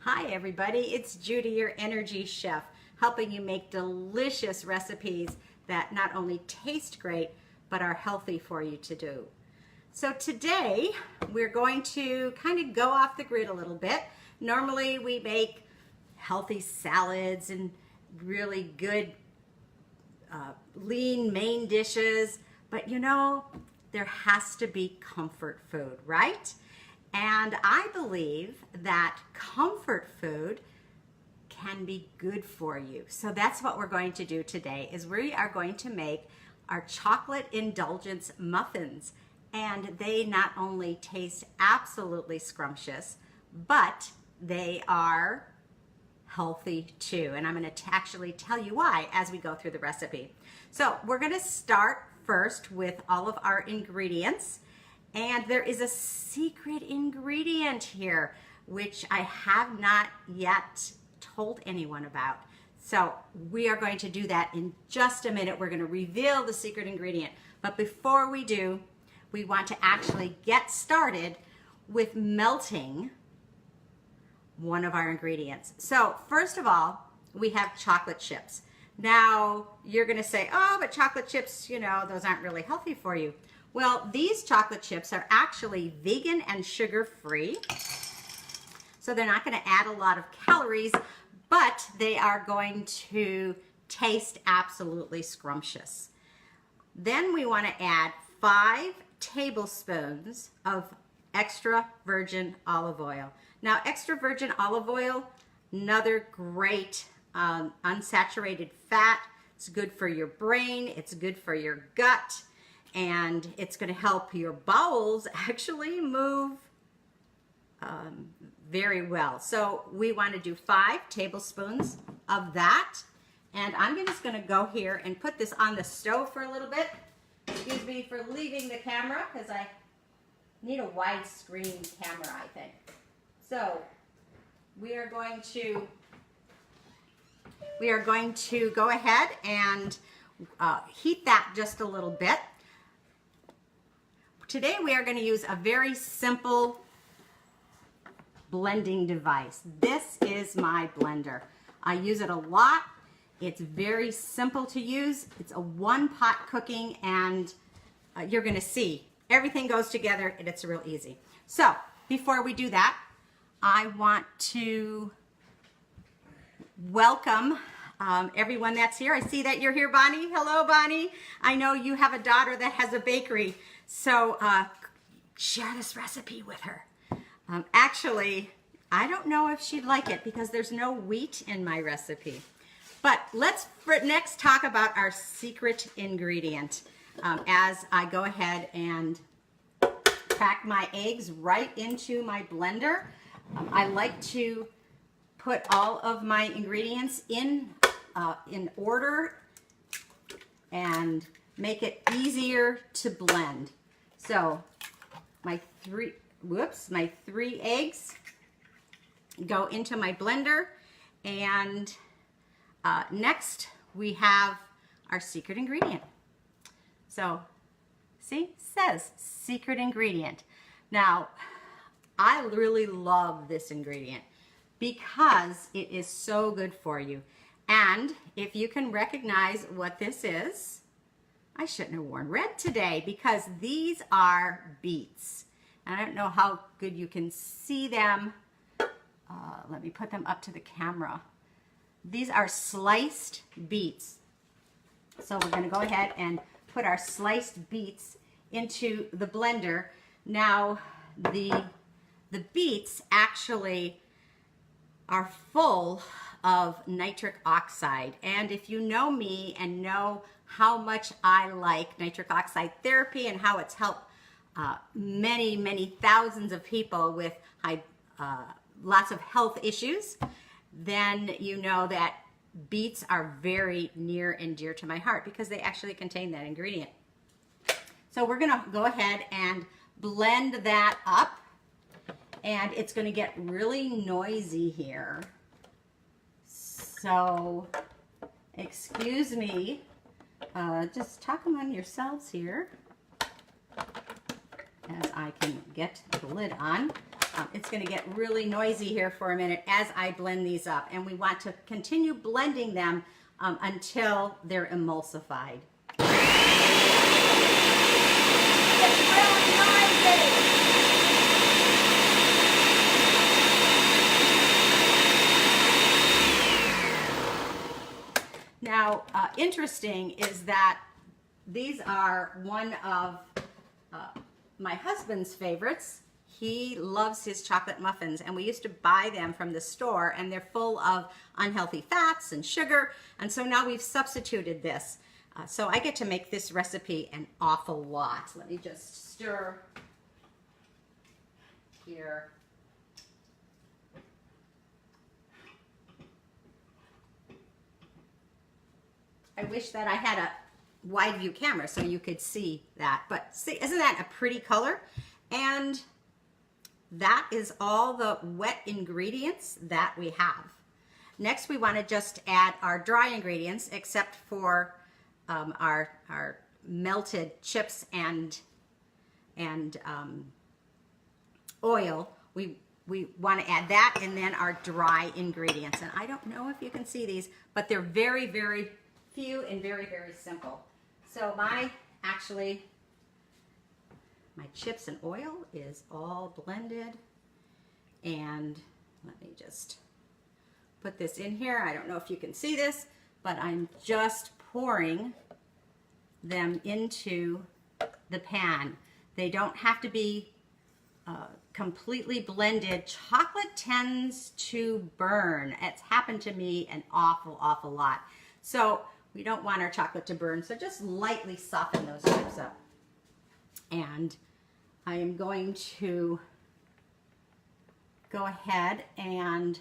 Hi everybody, it's Judy, your energy chef, helping you make delicious recipes that not only taste great, but are healthy for you to do. So today, we're going to kind of go off the grid a little bit. Normally we make healthy salads and really good lean main dishes, but you know, there has to be comfort food, right? And I believe that comfort food can be good for you. So that's what we're going to do today, is we are going to make our chocolate indulgence muffins. And they not only taste absolutely scrumptious, but they are healthy too. And I'm going to actually tell you why as we go through the recipe. So we're going to start first with all of our ingredients. And there is a secret ingredient here, which I have not yet told anyone about. So we are going to do that in just a minute. We're going to reveal the secret ingredient. But before we do, we want to actually get started with melting one of our ingredients. So first of all, we have chocolate chips. Now you're going to say, oh, but chocolate chips, you know, those aren't really healthy for you. Well, these chocolate chips are actually vegan and sugar-free, so they're not going to add a lot of calories, but they are going to taste absolutely scrumptious. Then we want to add 5 tablespoons of extra virgin olive oil. Now, extra virgin olive oil, another great unsaturated fat. It's good for your brain, it's good for your gut, and it's going to help your bowels actually move very well. So we want to do 5 tablespoons of that. And I'm just going to go here and put this on the stove for a little bit. Excuse me for leaving the camera because I need a widescreen camera, I think. So we are going to go ahead and heat that just a little bit. Today we are going to use a very simple blending device. This is my blender. I use it a lot. It's very simple to use. It's a one-pot cooking, and you're going to see everything goes together and it's real easy. So before we do that, I want to welcome everyone that's here. I see that you're here, Bonnie. Hello, Bonnie. I know you have a daughter that has a bakery, so share this recipe with her. Actually, I don't know if she'd like it because there's no wheat in my recipe. But let's next talk about our secret ingredient as I go ahead and pack my eggs right into my blender. I like to put all of my ingredients in order and make it easier to blend. So my 3 eggs go into my blender, and next we have our secret ingredient. So see, it says secret ingredient. Now I really love this ingredient because it is so good for you. And if you can recognize what this is, I shouldn't have worn red today because these are beets. And I don't know how good you can see them. Let me put them up to the camera. These are sliced beets. So we're going to go ahead and put our sliced beets into the blender. Now the beets actually are full of nitric oxide, and if you know me and know how much I like nitric oxide therapy and how it's helped many thousands of people with lots of health issues, then you know that beets are very near and dear to my heart because they actually contain that ingredient. So we're going to go ahead and blend that up, and it's going to get really noisy here. So excuse me, just talk among yourselves here as I can get the lid on. It's going to get really noisy here for a minute as I blend these up, and we want to continue blending them until they're emulsified. It's really noisy. Now, interesting is that these are one of my husband's favorites. He loves his chocolate muffins, and we used to buy them from the store, and they're full of unhealthy fats and sugar, and so now we've substituted this. So I get to make this recipe an awful lot. Let me just stir here. I wish that I had a wide view camera so you could see that, but see, isn't that a pretty color? And that is all the wet ingredients that we have. Next, we want to just add our dry ingredients, except for our melted chips and oil. We want to add that, and then our dry ingredients. And I don't know if you can see these, but they're very, very few and very, very simple. So my chips and oil is all blended, and let me just put this in here. I don't know if you can see this, but I'm just pouring them into the pan. They don't have to be completely blended. Chocolate tends to burn. It's happened to me an awful lot. So we don't want our chocolate to burn, so just lightly soften those chips up. And I am going to go ahead and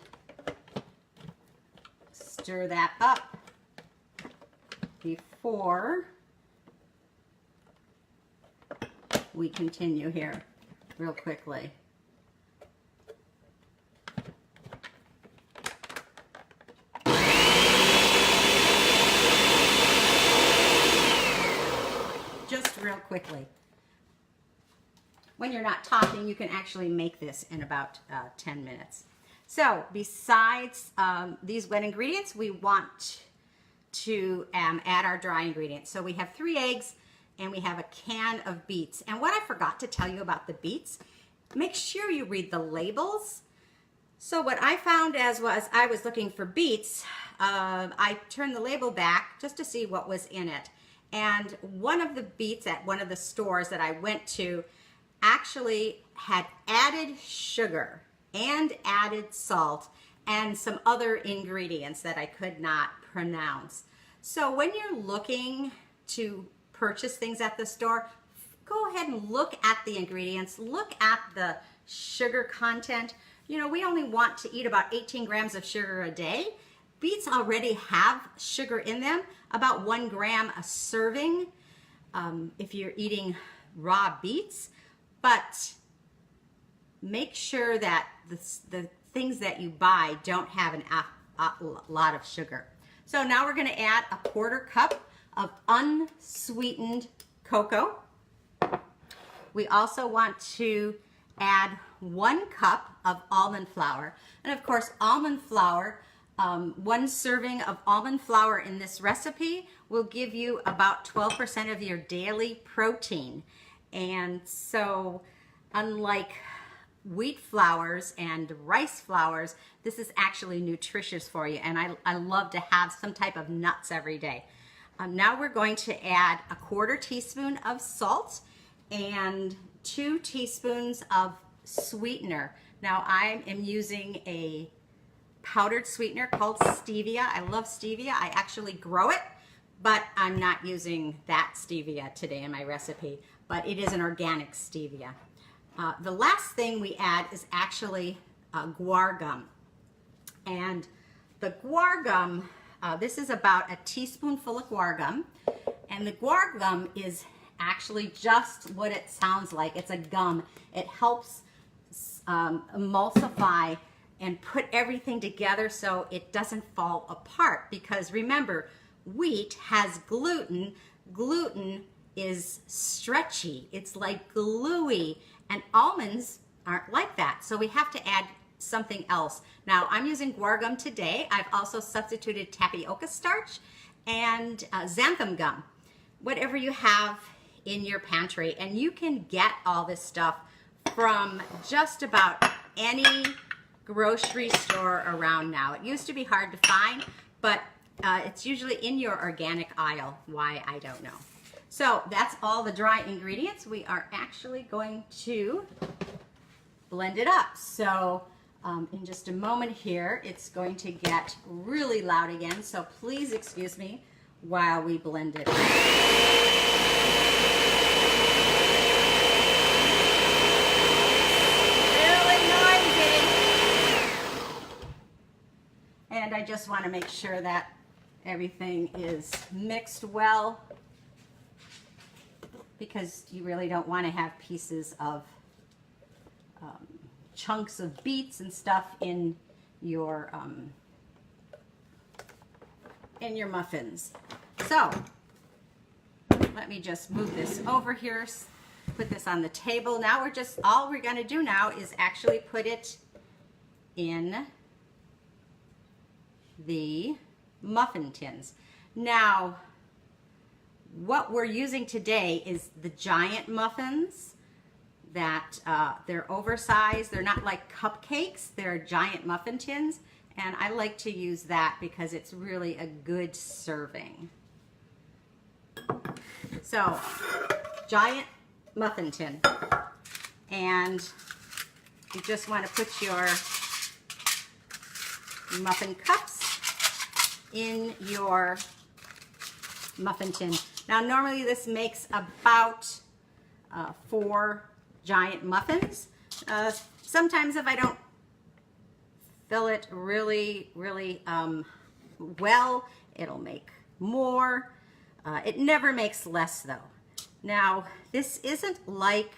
stir that up before we continue here real quickly. Just real quickly. When you're not talking, you can actually make this in about 10 minutes. So besides these wet ingredients, we want to add our dry ingredients. So we have 3 eggs, and we have a can of beets. And what I forgot to tell you about the beets, make sure you read the labels. So what I found as I was looking for beets, I turned the label back just to see what was in it. And one of the beets at one of the stores that I went to actually had added sugar and added salt and some other ingredients that I could not pronounce. So when you're looking to purchase things at the store, go ahead and look at the ingredients, look at the sugar content. You know, we only want to eat about 18 grams of sugar a day. Beets already have sugar in them, about 1 gram a serving if you're eating raw beets. But make sure that the things that you buy don't have a lot of sugar. So now we're going to add a 1/4 cup of unsweetened cocoa. We also want to add 1 cup of almond flour. And of course, almond flour, 1 serving of almond flour in this recipe will give you about 12% of your daily protein. And so unlike wheat flours and rice flours, this is actually nutritious for you. And I love to have some type of nuts every day. Now we're going to add a 1/4 teaspoon of salt and 2 teaspoons of sweetener. Now I am using a powdered sweetener called stevia. I love stevia. I actually grow it, but I'm not using that stevia today in my recipe, but it is an organic stevia. The last thing we add is actually guar gum. And the guar gum, this is about a teaspoonful of guar gum. And the guar gum is actually just what it sounds like. It's a gum. It helps emulsify and put everything together so it doesn't fall apart. Because remember, wheat has gluten. Gluten is stretchy. It's like gluey. And almonds aren't like that. So we have to add something else. Now I'm using guar gum today. I've also substituted tapioca starch and xanthan gum, whatever you have in your pantry. And you can get all this stuff from just about any grocery store around now. It used to be hard to find, but it's usually in your organic aisle. Why, I don't know. So that's all the dry ingredients. We are actually going to blend it up. So in just a moment here, it's going to get really loud again. So please excuse me while we blend it. Really noisy. And I just want to make sure that everything is mixed well, because you really don't want to have pieces of chunks of beets and stuff in your muffins. So let me just move this over here, put this on the table. Now all we're going to do now is actually put it in the muffin tins. Now what we're using today is the giant muffins that they're oversized. They're not like cupcakes, they're giant muffin tins, and I like to use that because it's really a good serving. So giant muffin tin, and you just want to put your muffin cups in your muffin tin. Now normally this makes about 4 giant muffins. Sometimes if I don't fill it really well, it'll make more. It never makes less though. Now this isn't like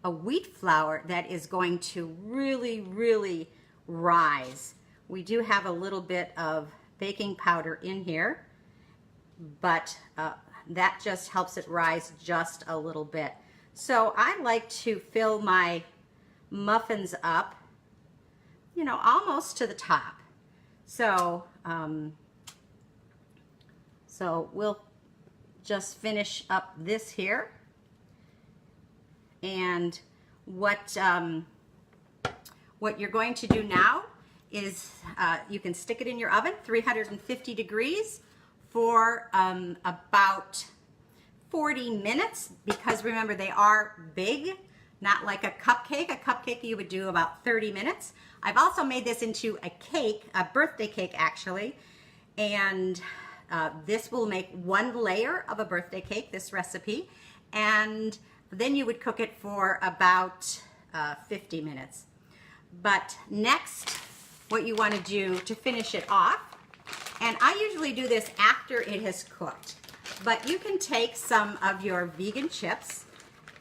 a wheat flour that is going to really rise. We do have a little bit of baking powder in here, but that just helps it rise just a little bit. So I like to fill my muffins up, you know, almost to the top. So, so we'll just finish up this here. And what you're going to do now is you can stick it in your oven, 350 degrees, for about 40 minutes, because remember they are big, not like a cupcake. A cupcake you would do about 30 minutes. I've also made this into a cake, a birthday cake actually, and this will make 1 layer of a birthday cake, this recipe, and then you would cook it for about 50 minutes. But next, what you want to do to finish it off, and I usually do this after it has cooked, but you can take some of your vegan chips,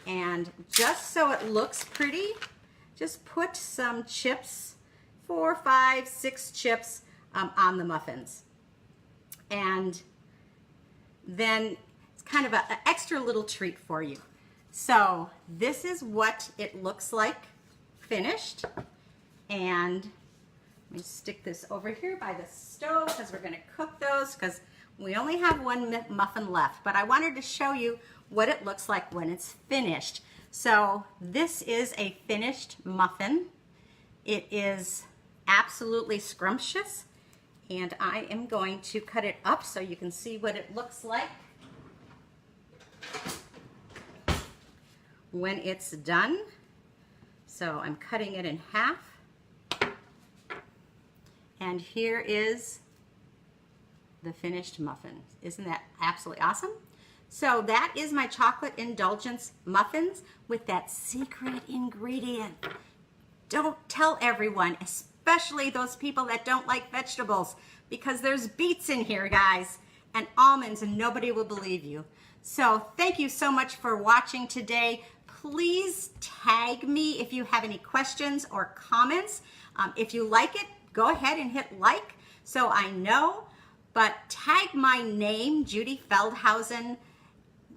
and just so it looks pretty, just put some chips, 4, 5, 6 chips on the muffins. And then it's kind of an extra little treat for you. So this is what it looks like finished. And let me stick this over here by the stove because we're going to cook those, because we only have 1 muffin left. But I wanted to show you what it looks like when it's finished. So this is a finished muffin. It is absolutely scrumptious, and I am going to cut it up so you can see what it looks like when it's done. So I'm cutting it in half, and here is the finished muffin. Isn't that absolutely awesome? So that is my chocolate indulgence muffins with that secret ingredient. Don't tell everyone, especially those people that don't like vegetables, because there's beets in here, guys, and almonds, and nobody will believe you. So thank you so much for watching today. Please tag me if you have any questions or comments. If you like it, go ahead and hit like so I know, but tag my name, Judy Feldhausen,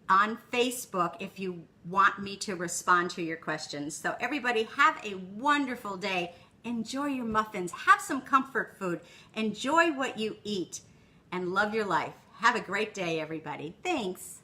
on Facebook if you want me to respond to your questions. So everybody have a wonderful day. Enjoy your muffins. Have some comfort food. Enjoy what you eat and love your life. Have a great day, everybody. Thanks.